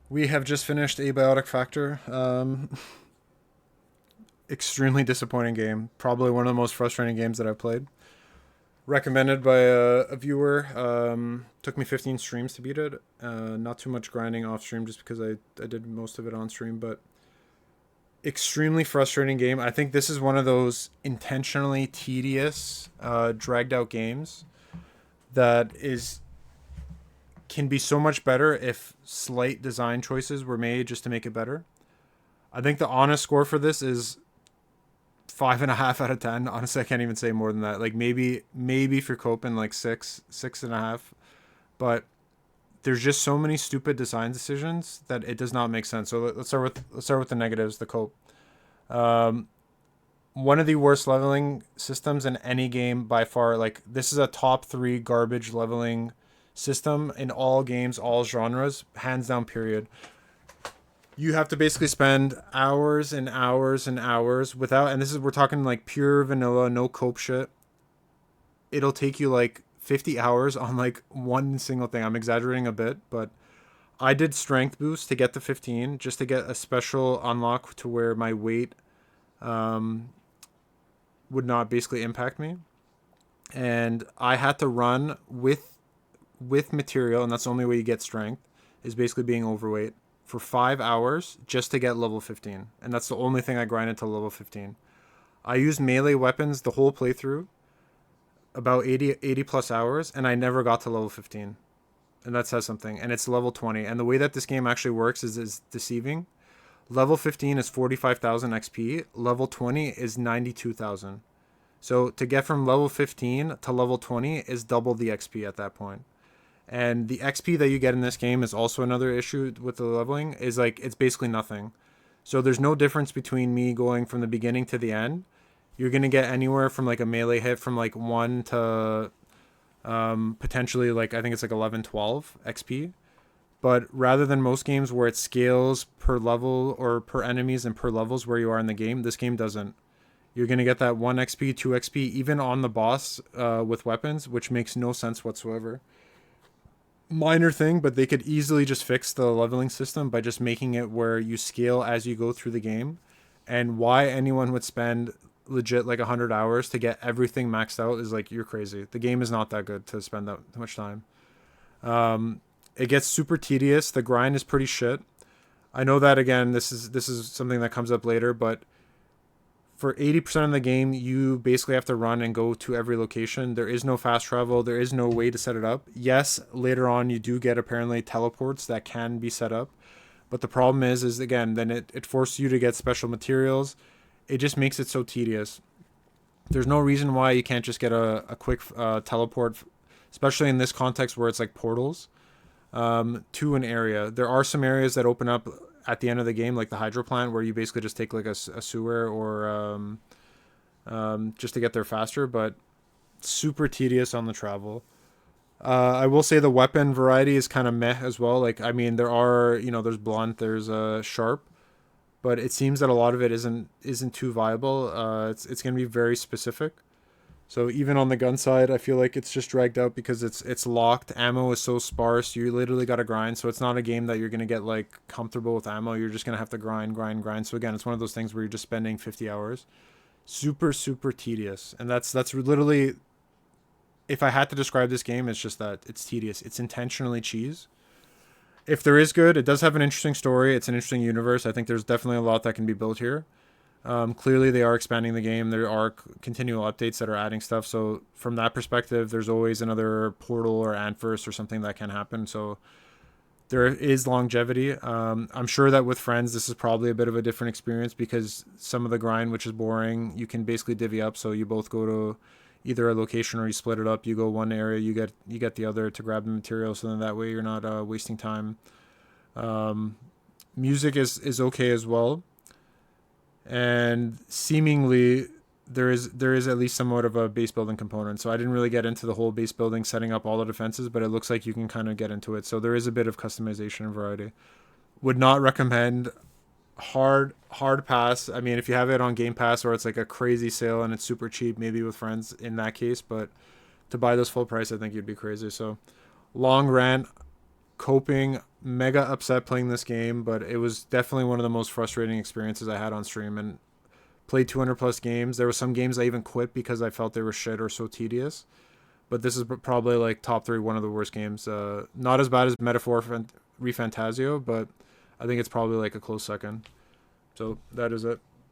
We have just finished Abiotic Factor. Extremely disappointing game. Probably one of the most frustrating games that I've played. Recommended by a viewer. Took me 15 streams to beat it. Not too much grinding off stream just because I did most of it on stream, but extremely frustrating game. I think this is one of those intentionally tedious, dragged out games that is can be so much better if slight design choices were made just to make it better. I think the honest score for this is 5.5 out of 10. Honestly, I can't even say more than that. Like maybe for coping like 6.5. But there's just so many stupid design decisions that it does not make sense. So let's start with the negatives. The cope. Um, One of the worst leveling systems in any game by far. Like this is a top three garbage leveling system in all games, all genres, hands down. Period. You have to basically spend hours and hours and hours without, and this is we're talking like pure vanilla, no cope shit. It'll take you like 50 hours on like one single thing. I'm exaggerating a bit, but I did strength boost to get to 15 just to get a special unlock to where my weight um, would not basically impact me. And I had to run with material, and that's the only way you get strength is basically being overweight for 5 hours just to get level 15, and that's the only thing I grinded to level 15. I used melee weapons the whole playthrough, about 80 plus hours, and I never got to level 15, and that says something. And it's level 20, and the way that this game actually works is deceiving. Level 15 is 45,000 XP. Level 20 is 92,000. So to get from level 15 to level 20 is double the XP at that point. And the XP that you get in this game is also another issue with the leveling, is like it's basically nothing. So there's no difference between me going from the beginning to the end. You're gonna get anywhere from like a melee hit from like 1 to potentially like I think it's like 11, 12 XP. But rather than most games where it scales per level or per enemies and per levels where you are in the game, this game doesn't. You're gonna get that 1 XP, 2 XP even on the boss with weapons, which makes no sense whatsoever. Minor thing, but they could easily just fix the leveling system by just making it where you scale as you go through the game. And why anyone would spend legit like 100 hours to get everything maxed out is like you're crazy. The game is not that good to spend that much time. It gets super tedious. The grind is pretty shit. I know that again. This is something that comes up later, but for 80% of the game, you basically have to run and go to every location. There is no fast travel. There is no way to set it up. Yes, later on you do get apparently teleports that can be set up. But the problem is again, then it forces you to get special materials. It just makes it so tedious. There's no reason why you can't just get a quick teleport, especially in this context where it's like portals to an area. There are some areas that open up at the end of the game, like the hydro plant, where you basically just take like a sewer or just to get there faster, but super tedious on the travel. I will say the weapon variety is kind of meh as well. Like, I mean, there are there's blunt, there's sharp, but it seems that a lot of it isn't too viable. It's gonna be very specific. So even on the gun side, I feel like it's just dragged out because it's locked. Ammo is so sparse. You literally got to grind. So it's not a game that you're gonna get like comfortable with ammo. You're just gonna have to grind, grind, grind. So again, it's one of those things where you're just spending 50 hours. Super, super tedious. And that's literally, if I had to describe this game, it's just that it's tedious. It's intentionally cheese. If there is good, it does have an interesting story. It's an interesting universe. I think there's definitely a lot that can be built here. Clearly, they are expanding the game. There are continual updates that are adding stuff. So from that perspective, there's always another portal or Antverse or something that can happen. So there is longevity. I'm sure that with friends, this is probably a bit of a different experience because some of the grind, which is boring, you can basically divvy up. So you both go to either a location or you split it up. You go one area, you get the other to grab the material. So then that way you're not wasting time. Um, Music is okay as well, and seemingly there is at least somewhat of a base building component. So I didn't really get into the whole base building, setting up all the defenses, but it looks like you can kind of get into it. So there is a bit of customization and variety. Would not recommend. Hard pass. I mean, if you have it on Game Pass or it's like a crazy sale and it's super cheap, maybe with friends in that case. But to buy this full price, I think you'd be crazy. So long rant. coping, mega upset playing this game, but it was definitely one of the most frustrating experiences I had on stream. And played 200 plus games. There were some games I even quit because I felt they were shit or so tedious. But this is probably like top three, one of the worst games. Not as bad as Metaphor Refantasio, but I think it's probably like a close second. So that is it.